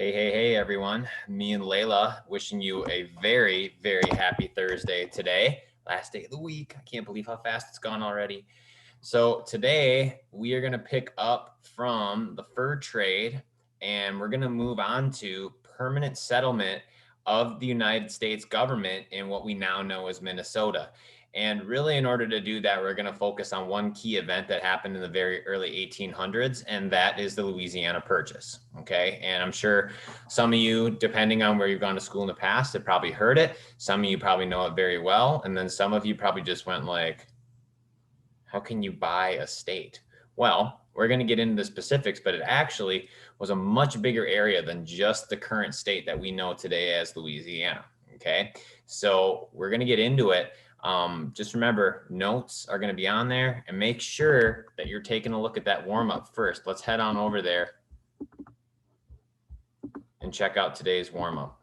Hey, everyone. Me and Layla wishing you a very, very happy Thursday today. Last day of the week. I can't believe how fast it's gone already. So today we are going to pick up from the fur trade and we're going to move on to permanent settlement of the United States government in what we now know as Minnesota. And really, in order to do that, we're going to focus on one key event that happened in the very early 1800s, and that is the Louisiana Purchase. Okay. And I'm sure some of you, depending on where you've gone to school in the past, have probably heard it. Some of you probably know it very well. And then some of you probably just went like, how can you buy a state? Well, we're going to get into the specifics, but it actually was a much bigger area than just the current state that we know today as Louisiana. Okay. So we're going to get into it. Just remember, notes are going to be on there, and make sure that you're taking a look at that warm up first. Let's head on over there and check out today's warm up.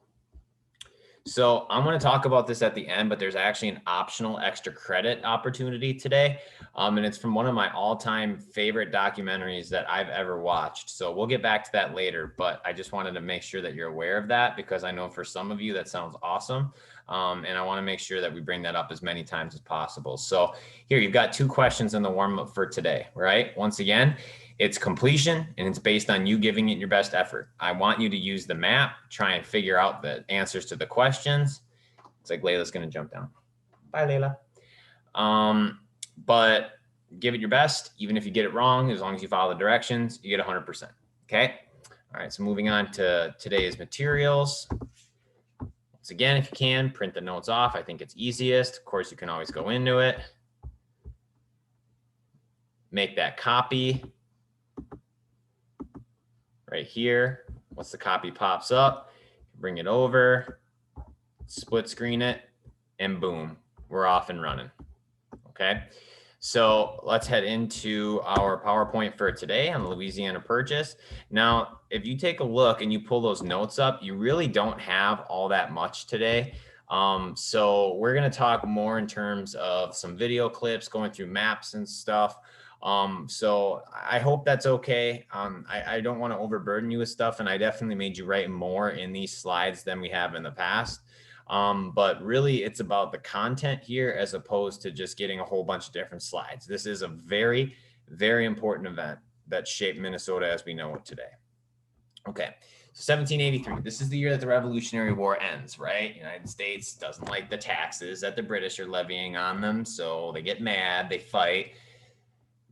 So I'm going to talk about this at the end, but there's actually an optional extra credit opportunity today. And it's from one of my all-time favorite documentaries that I've ever watched. So we'll get back to that later, but I just wanted to make sure that you're aware of that, because I know for some of you that sounds awesome. And I want to make sure that we bring that up as many times as possible. So here, you've got 2 questions in the warm-up for today, right? Once again, it's completion, and it's based on you giving it your best effort. I want you to use the map, try and figure out the answers to the questions. It's like Layla's going to jump down. Bye, Layla. But give it your best. Even if you get it wrong, as long as you follow the directions, you get 100%. Okay. All right. So moving on to today's materials. Once again, if you can, print the notes off. I think it's easiest. Of course, you can always go into it. Make that copy. Right here, once the copy pops up, bring it over, split screen it, and boom, we're off and running. Okay, so let's head into our PowerPoint for today on the Louisiana Purchase. Now, if you take a look and you pull those notes up, you really don't have all that much today. So we're going to talk more in terms of some video clips, going through maps and stuff. So I hope that's okay. I don't want to overburden you with stuff, and I definitely made you write more in these slides than we have in the past. But really it's about the content here as opposed to just getting a whole bunch of different slides. This is a very, very important event that shaped Minnesota as we know it today. Okay. 1783, this is the year that the Revolutionary War ends, right? United States doesn't like the taxes that the British are levying on them, so they get mad, they fight.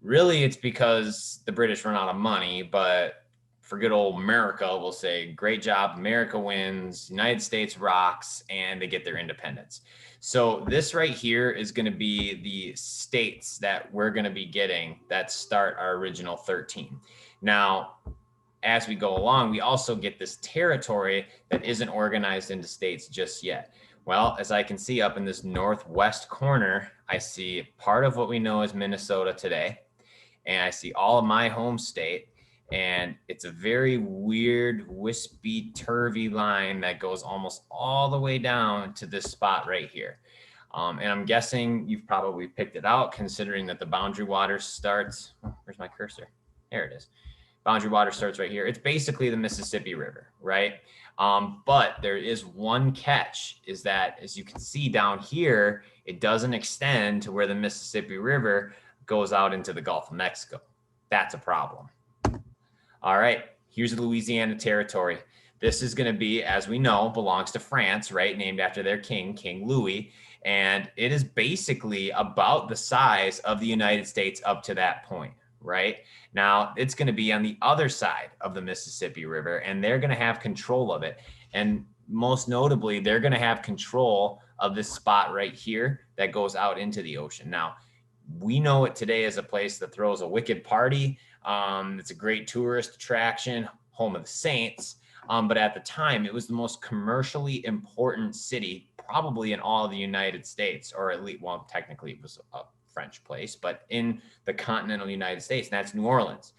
Really, it's because the British run out of money, but for good old America, we'll say, great job, America wins, United States rocks, and they get their independence. So this right here is going to be the states that we're going to be getting that start our original 13. Now, as we go along, we also get this territory that isn't organized into states just yet. Well, as I can see up in this northwest corner, I see part of what we know as Minnesota today. And I see all of my home state, and it's a very weird, wispy, turvy line that goes almost all the way down to this spot right here. And I'm guessing you've probably picked it out, considering that the boundary water starts, where's my cursor? There it is. Boundary water starts right here. It's basically the Mississippi River, right? But there is one catch, is that as you can see down here, it doesn't extend to where the Mississippi River goes out into the Gulf of Mexico. That's a problem. All right, here's the Louisiana Territory. This is going to be, as we know, belongs to France, right? Named after their king, King Louis. And it is basically about the size of the United States up to that point, right? Now, it's going to be on the other side of the Mississippi River, and they're going to have control of it. And most notably, they're going to have control of this spot right here that goes out into the ocean. Now, we know it today as a place that throws a wicked party. It's a great tourist attraction, home of the Saints. But at the time, it was the most commercially important city, probably in all of the United States, or at least, well, technically it was a French place, but in the continental United States, and that's New Orleans.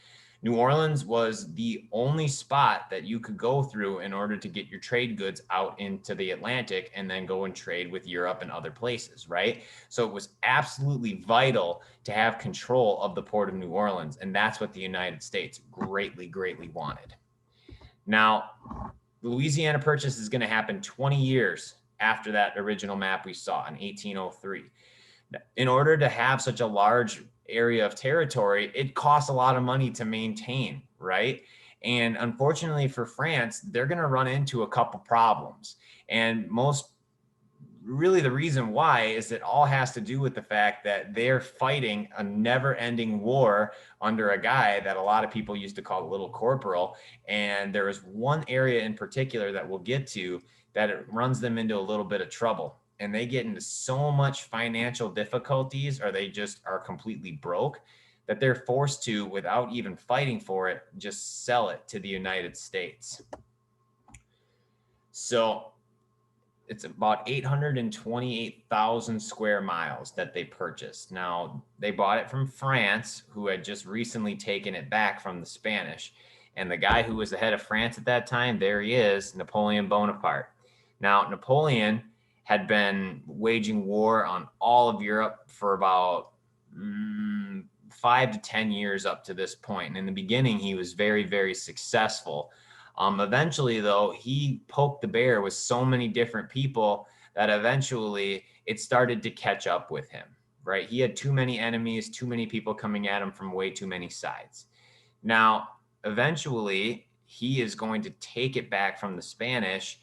New Orleans was the only spot that you could go through in order to get your trade goods out into the Atlantic and then go and trade with Europe and other places, right? So it was absolutely vital to have control of the port of New Orleans, and that's what the United States greatly, greatly wanted. Now, The Louisiana Purchase is going to happen 20 years after that original map we saw in 1803. In order to have such a large area of territory, it costs a lot of money to maintain, right? And unfortunately for France, they're going to run into a couple problems. And really the reason why is it all has to do with the fact that they're fighting a never-ending war under a guy that a lot of people used to call the Little Corporal. And there is one area in particular that we'll get to that it runs them into a little bit of trouble. And they get into so much financial difficulties, or they just are completely broke, that they're forced to, without even fighting for it, just sell it to the United States. So it's about 828,000 square miles that they purchased. Now, they bought it from France, who had just recently taken it back from the Spanish. And the guy who was the head of France at that time, there he is, Napoleon Bonaparte. Now, Napoleon had been waging war on all of Europe for about 5 to 10 years up to this point. And in the beginning, he was very, very successful. Eventually, though, he poked the bear with so many different people that eventually it started to catch up with him, right? He had too many enemies, too many people coming at him from way too many sides. Now, eventually, he is going to take it back from the Spanish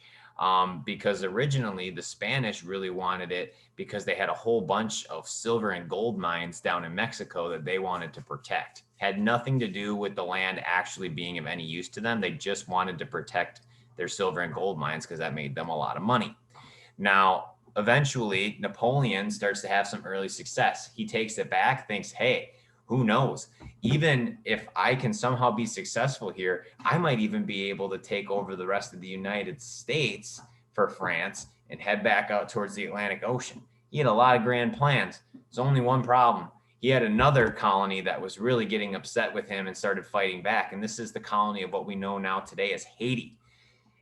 because originally the Spanish really wanted it because they had a whole bunch of silver and gold mines down in Mexico that they wanted to protect. Had nothing to do with the land actually being of any use to them. They just wanted to protect their silver and gold mines because that made them a lot of money. Now, eventually, Napoleon starts to have some early success. He takes it back, thinks, hey, who knows? Even if I can somehow be successful here, I might even be able to take over the rest of the United States for France and head back out towards the Atlantic Ocean. He had a lot of grand plans. There's only one problem. He had another colony that was really getting upset with him and started fighting back. And this is the colony of what we know now today as Haiti.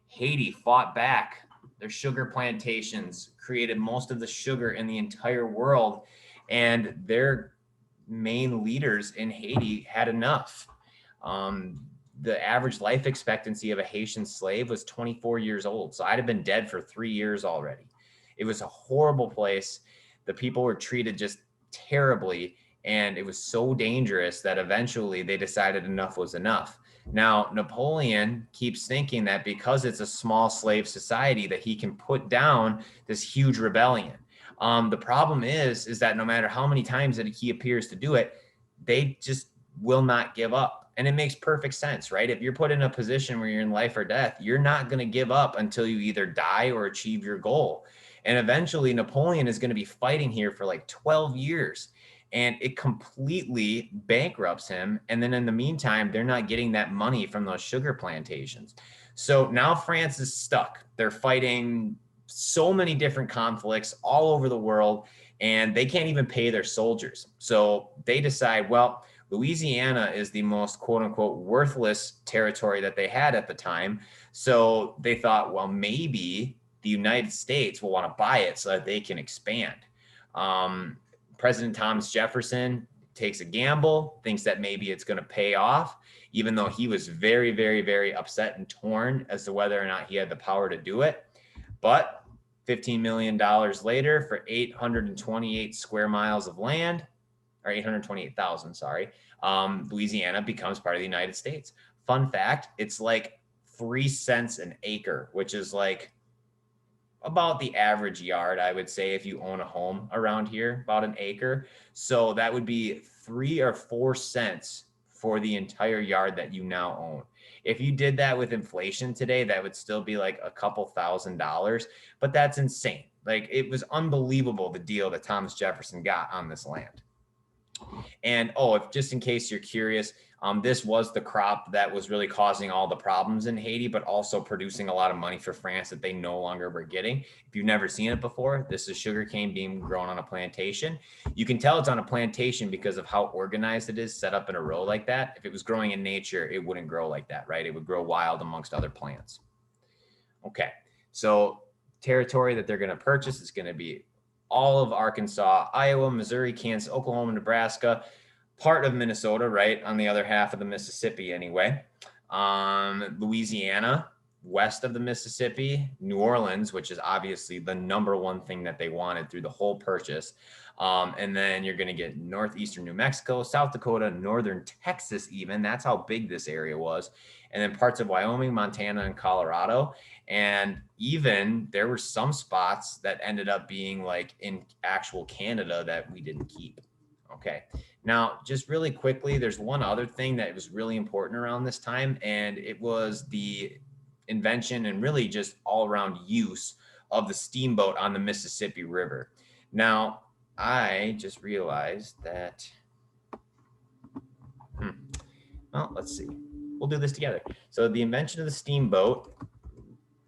Haiti fought back. Their sugar plantations created most of the sugar in the entire world. And their main leaders in Haiti had enough. The average life expectancy of a Haitian slave was 24 years old. So I'd have been dead for 3 years already. It was a horrible place. The people were treated just terribly. And it was so dangerous that eventually they decided enough was enough. Now, Napoleon keeps thinking that because it's a small slave society that he can put down this huge rebellion. The problem is that no matter how many times that he appears to do it, they just will not give up. And it makes perfect sense, right? If you're put in a position where you're in life or death, you're not going to give up until you either die or achieve your goal. And eventually Napoleon is going to be fighting here for like 12 years. And it completely bankrupts him. And then in the meantime, they're not getting that money from those sugar plantations. So now France is stuck. They're fighting so many different conflicts all over the world, and they can't even pay their soldiers. So they decide, well, Louisiana is the most quote unquote worthless territory that they had at the time. So they thought, well, maybe the United States will want to buy it so that they can expand. President Thomas Jefferson takes a gamble, thinks that maybe it's going to pay off, even though he was very, very, very upset and torn as to whether or not he had the power to do it. But $15 million later for 828 square miles of land, or 828,000, sorry, Louisiana becomes part of the United States. Fun fact, it's like 3 cents an acre, which is like about the average yard, I would say, if you own a home around here, about an acre. So that would be 3 or 4 cents for the entire yard that you now own. If you did that with inflation today, that would still be like a couple $1,000s, but that's insane. Like, it was unbelievable, the deal that Thomas Jefferson got on this land. And if just in case you're curious, this was the crop that was really causing all the problems in Haiti, but also producing a lot of money for France that they no longer were getting. If you've never seen it before, this is sugarcane being grown on a plantation. You can tell it's on a plantation because of how organized it is, set up in a row like that. If it was growing in nature, it wouldn't grow like that, right? It would grow wild amongst other plants. Okay, so territory that they're going to purchase is going to be all of Arkansas, Iowa, Missouri, Kansas, Oklahoma, Nebraska, part of Minnesota, right, on the other half of the Mississippi anyway. Louisiana, west of the Mississippi, New Orleans, which is obviously the #1 thing that they wanted through the whole purchase. And then you're going to get northeastern New Mexico, South Dakota, northern Texas even. That's how big this area was. And then parts of Wyoming, Montana, and Colorado. And even there were some spots that ended up being like in actual Canada that we didn't keep. Okay. Now, just really quickly, there's one other thing that was really important around this time, and it was the invention and really just all around use of the steamboat on the Mississippi River. Now, I just realized that, well, let's see. We'll do this together. So the invention of the steamboat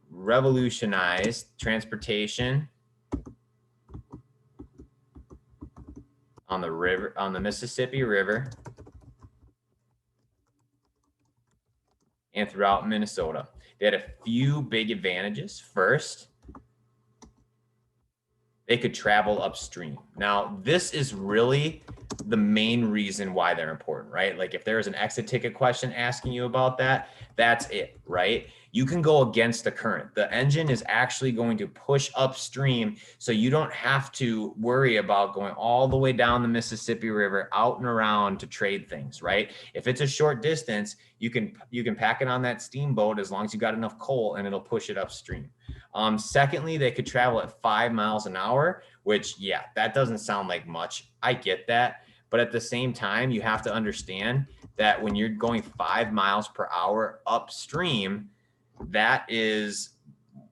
revolutionized transportation on the river, on the Mississippi River and throughout Minnesota. They had a few big advantages. First, they could travel upstream. Now, this is really the main reason why they're important, right? Like if there's an exit ticket question asking you about that, that's it, right? You can go against the current. The engine is actually going to push upstream, so you don't have to worry about going all the way down the Mississippi River out and around to trade things, right? If it's a short distance, you can pack it on that steamboat as long as you got enough coal and it'll push it upstream. Secondly, they could travel at 5 miles an hour, which, yeah, that doesn't sound like much. I get that. But at the same time, you have to understand that when you're going 5 miles per hour upstream, that is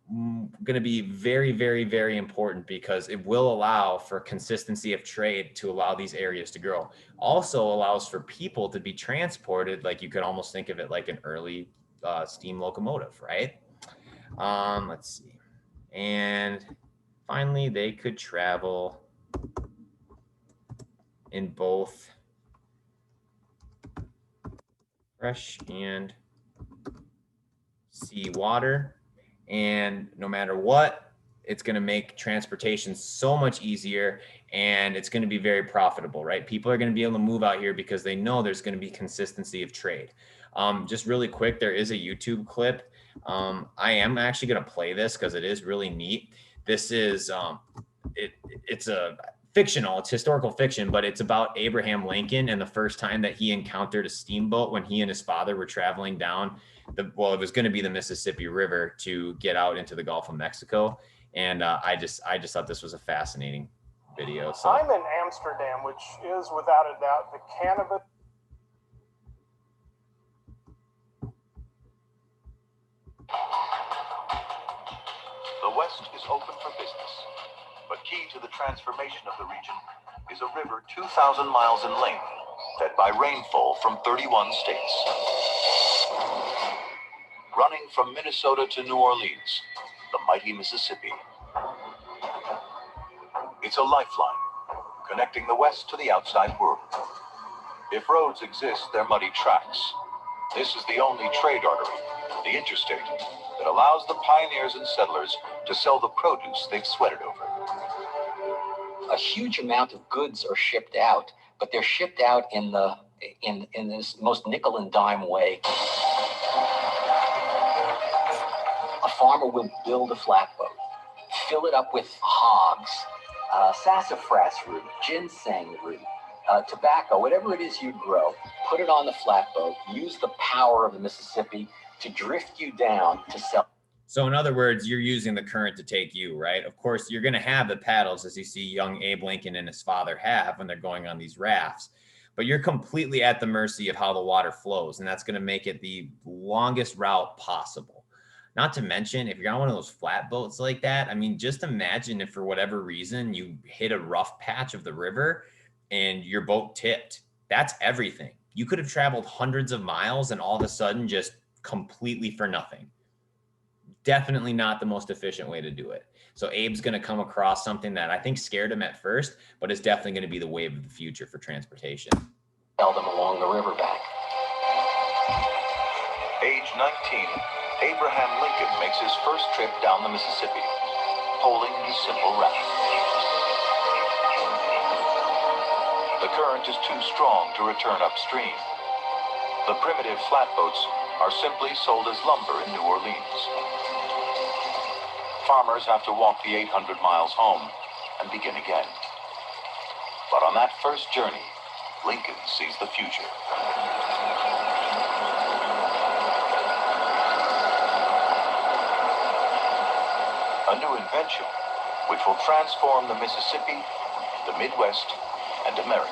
going to be very, very, very important because it will allow for consistency of trade to allow these areas to grow. Also allows for people to be transported, like you could almost think of it like an early steam locomotive, right? Let's see. And finally, they could travel in both fresh and seawater. And no matter what, it's going to make transportation so much easier and it's going to be very profitable, right? People are going to be able to move out here because they know there's going to be consistency of trade. Just really quick, there is a YouTube clip. I am actually going to play this because it is really neat. This is, it's a fictional, it's historical fiction, but it's about Abraham Lincoln and the first time that he encountered a steamboat when he and his father were traveling down well, it was going to be the Mississippi River to get out into the Gulf of Mexico. And I just thought this was a fascinating video. So I'm in Amsterdam, which is without a doubt the cannabis. The West is open for business, but key to the transformation of the region is a river 2,000 miles in length, fed by rainfall from 31 states. Running from Minnesota to New Orleans, the mighty Mississippi. It's a lifeline, connecting the West to the outside world. If roads exist, they're muddy tracks. This is the only trade artery, the interstate, that allows the pioneers and settlers to sell the produce they've sweated over. A huge amount of goods are shipped out, but they're shipped out in this most nickel and dime way. A farmer will build a flatboat, fill it up with hogs, sassafras root, ginseng root, tobacco, whatever it is you grow, put it on the flatboat, use the power of the Mississippi to drift you down to sell. So in other words, you're using the current to take you, right? Of course, you're going to have the paddles, as you see young Abe Lincoln and his father have when they're going on these rafts. But you're completely at the mercy of how the water flows, and that's going to make it the longest route possible. Not to mention, if you're on one of those flatboats like that, I mean, just imagine if for whatever reason you hit a rough patch of the river and your boat tipped. That's everything. You could have traveled hundreds of miles and all of a sudden just completely for nothing. Definitely not the most efficient way to do it. So Abe's going to come across something that I think scared him at first, but it's definitely going to be the wave of the future for transportation. Sell them along the riverbank. Age 19, Abraham Lincoln makes his first trip down the Mississippi, poling his simple raft. The current is too strong to return upstream. The primitive flatboats are simply sold as lumber in New Orleans. Farmers have to walk the 800 miles home and begin again. But on that first journey, Lincoln sees the future. A new invention which will transform the Mississippi, the Midwest, and America.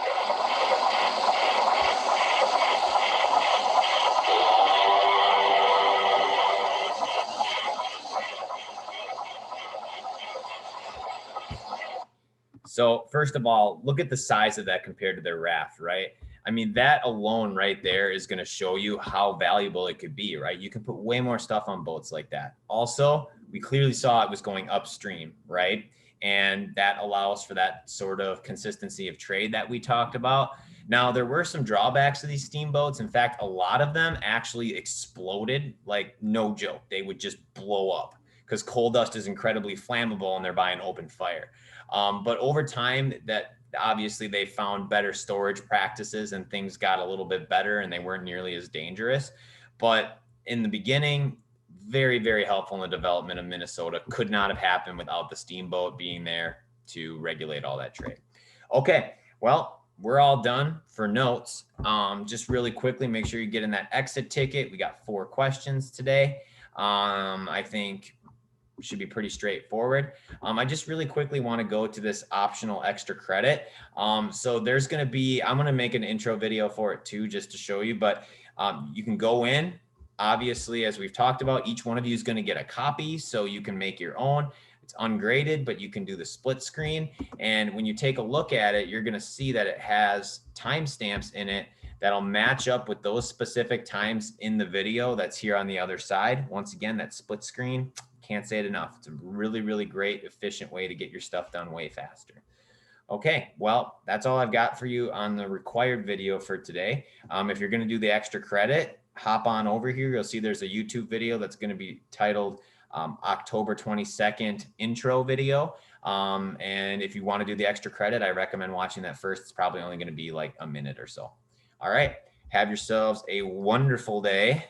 So first of all, look at the size of that compared to their raft, right? I mean, that alone right there is going to show you how valuable it could be, right? You can put way more stuff on boats like that. Also, we clearly saw it was going upstream, right? And that allows for that sort of consistency of trade that we talked about. Now, there were some drawbacks to these steamboats. In fact, a lot of them actually exploded, like no joke. They would just blow up because coal dust is incredibly flammable and they're by an open fire. But over time, that obviously they found better storage practices and things got a little bit better and they weren't nearly as dangerous. But in the beginning, very, very helpful in the development of Minnesota. Could not have happened without the steamboat being there to regulate all that trade. Okay, well, we're all done for notes. Just really quickly, make sure you get in that exit ticket. We got 4 questions today. I think should be pretty straightforward. I just really quickly want to go to this optional extra credit. So there's going to be, I'm going to make an intro video for it too, just to show you, but you can go in. Obviously, as we've talked about, each one of you is going to get a copy so you can make your own. It's ungraded, but you can do the split screen. And when you take a look at it, you're going to see that it has timestamps in it that'll match up with those specific times in the video that's here on the other side. Once again, that split screen, can't say it enough. It's a really, really great, efficient way to get your stuff done way faster. Okay, well, that's all I've got for you on the required video for today. If you're going to do the extra credit, hop on over here. You'll see there's a YouTube video that's going to be titled October 22nd intro video. And if you want to do the extra credit, I recommend watching that first. It's probably only going to be like a minute or so. All right, have yourselves a wonderful day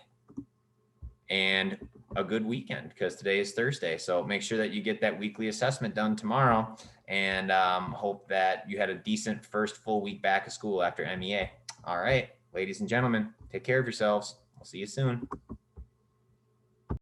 and a good weekend because today is Thursday. So make sure that you get that weekly assessment done tomorrow and hope that you had a decent first full week back of school after MEA. All right, ladies and gentlemen, take care of yourselves. We'll see you soon.